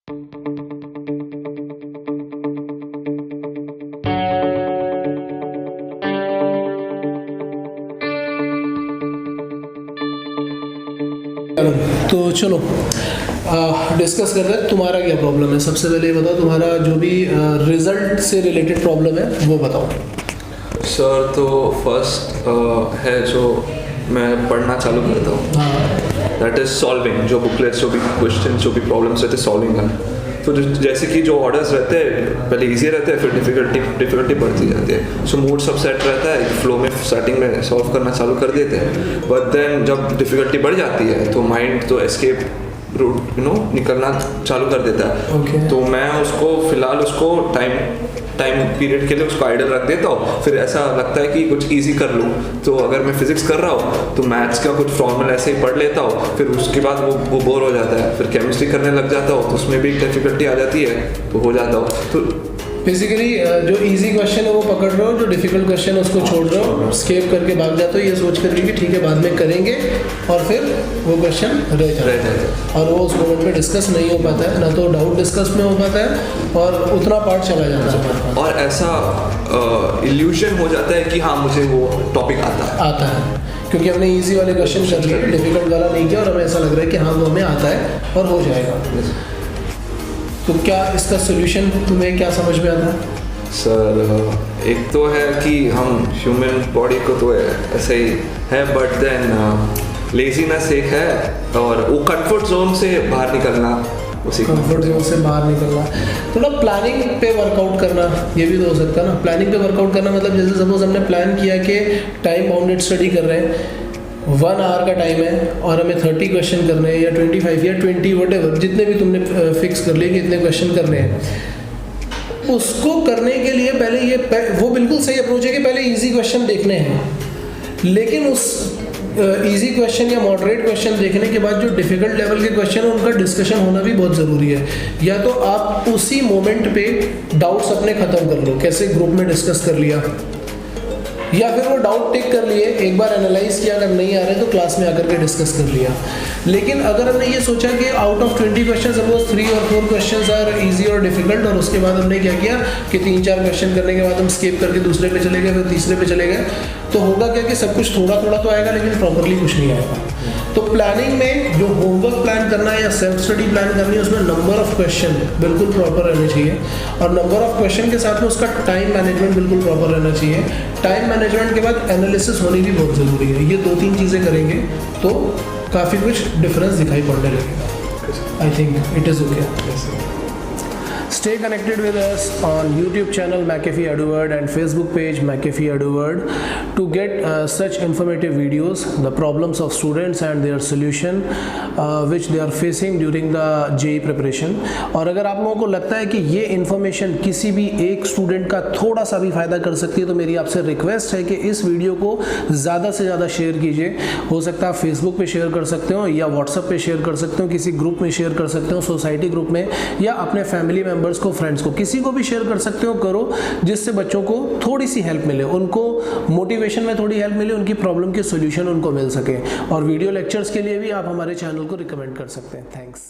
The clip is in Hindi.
तो चलो डिस्कस करते हैं तुम्हारा क्या प्रॉब्लम है। सबसे पहले ये बताओ, तुम्हारा जो भी रिजल्ट से रिलेटेड प्रॉब्लम है वो बताओ। सर तो फर्स्ट है जो मैं पढ़ना चालू करता हूँ, दैट इज सॉल्विंग, जो बुकलेट्स, जो भी क्वेश्चन, जो भी प्रॉब्लम्स रहते हैं, सॉल्विंग करना। तो जैसे कि जो ऑर्डर्स रहते हैं पहले इजी रहते हैं, फिर डिफिकल्टी बढ़ती जाती है। सो मूड सब सेट रहता है, फ्लो में स्टार्टिंग में सॉल्व करना चालू कर देते हैं, बट देन जब डिफिकल्टी बढ़ जाती है तो माइंड तो एस्केप रूट निकलना चालू कर देता है। तो मैं उसको फिलहाल टाइम पीरियड के लिए उसको आइडल रख देता हूँ। फिर ऐसा लगता है कि कुछ इजी कर लूँ, तो अगर मैं फिजिक्स कर रहा हूँ तो मैथ्स का कुछ फॉर्मूला ऐसे ही पढ़ लेता हूँ, फिर उसके बाद वो बोर हो जाता है। फिर केमिस्ट्री करने लग जाता हूँ तो उसमें भी डिफिकल्टी आ जाती है, तो हो जाता हूँ। तो बेसिकली जो इजी क्वेश्चन है वो पकड़ रहे हो, जो डिफिकल्ट क्वेश्चन है उसको छोड़ रहे हो, स्केप करके भाग जाते हो ये सोच करके कि ठीक है बाद में करेंगे, और फिर वो क्वेश्चन रह जाता है और वो उस मोमेंट में डिस्कस नहीं हो पाता है, ना तो डाउट डिस्कस में हो पाता है और उतना पार्ट चला जाता है। और ऐसा इल्यूजन हो जाता है कि हाँ मुझे वो टॉपिक आता है क्योंकि हमने इजी वाले क्वेश्चन कर लिए, डिफिकल्ट वाला नहीं किया, और हमें ऐसा लग रहा है कि हाँ वो हमें आता है और हो जाएगा। तो क्या इसका सोल्यूशन तुम्हें क्या समझ में आता है? सर एक तो है कि हम ह्यूमन बॉडी को तो ऐसे ही है, बट देन लेजीनेस एक है, और वो कंफर्ट जोन से बाहर निकलना, उसी कंफर्ट जोन से बाहर निकलना, थोड़ा प्लानिंग पे वर्कआउट करना, ये भी तो हो सकता है ना। प्लानिंग पे वर्कआउट करना मतलब जैसे सपोज हमने प्लान किया कि टाइम बाउंडेड स्टडी कर रहे हैं, 1 आवर का टाइम है और हमें 30 क्वेश्चन करने हैं या 25 या 20 वटेवर, जितने भी तुमने फिक्स कर लिए कि इतने क्वेश्चन करने हैं, उसको करने के लिए पहले वो बिल्कुल सही अप्रोच है कि पहले इजी क्वेश्चन देखने हैं, लेकिन उस इजी क्वेश्चन या मॉडरेट क्वेश्चन देखने के बाद जो डिफिकल्ट लेवल के क्वेश्चन है उनका डिस्कशन होना भी बहुत ज़रूरी है। या तो आप उसी मोमेंट पे डाउट्स अपने ख़त्म कर लो, कैसे ग्रुप में डिस्कस कर लिया, या फिर वो डाउट टेक कर लिए, एक बार एनालाइज किया, अगर नहीं आ रहे तो क्लास में आकर के डिस्कस कर लिया। लेकिन अगर हमने ये सोचा कि आउट ऑफ 20 क्वेश्चन सपोज 3 और 4 क्वेश्चन आर इजी और डिफिकल्ट, और उसके बाद हमने क्या किया कि 3-4 क्वेश्चन करने के बाद हम स्किप करके दूसरे पे चले गए, फिर तीसरे पे चले गए, तो होगा क्या कि सब कुछ थोड़ा थोड़ा तो आएगा लेकिन प्रॉपरली कुछ नहीं आएगा। तो प्लानिंग में जो होमवर्क प्लान करना है या सेल्फ स्टडी प्लान करनी है, उसमें नंबर ऑफ क्वेश्चन बिल्कुल प्रॉपर रहने चाहिए, और नंबर ऑफ क्वेश्चन के साथ में उसका टाइम मैनेजमेंट बिल्कुल प्रॉपर रहना चाहिए। टाइम मैनेजमेंट के बाद एनालिसिस होनी भी बहुत ज़रूरी है। ये 2-3 चीज़ें करेंगे तो काफ़ी कुछ डिफरेंस दिखाई पड़ने लगेगा। I think it is okay. Stay connected with us on YouTube channel Machephy Eduworld and Facebook page Machephy Eduworld to get such informative videos, the problems of students and their solution which they are facing during the JEE preparation। और अगर आप लोगों को लगता है कि ये इन्फॉर्मेशन किसी भी एक स्टूडेंट का थोड़ा सा भी फ़ायदा कर सकती है, तो मेरी आपसे रिक्वेस्ट है कि इस वीडियो को ज़्यादा से ज़्यादा शेयर कीजिए। हो सकता है आप फेसबुक पे शेयर कर सकते हो या व्हाट्सएप पे शेयर कर सकते हो, किसी ग्रुप में शेयर कर सकते हो, सोसाइटी ग्रुप में, या अपने फैमिली मेम्बर्स को, फ्रेंड्स को, किसी को भी शेयर कर सकते हो, करो, जिससे बच्चों को थोड़ी सी हेल्प मिले, उनको मोटिवेशन में थोड़ी हेल्प मिले, उनकी प्रॉब्लम के सॉल्यूशन उनको मिल सके। और वीडियो लेक्चर्स के लिए भी आप हमारे चैनल को रिकमेंड कर सकते हैं। थैंक्स।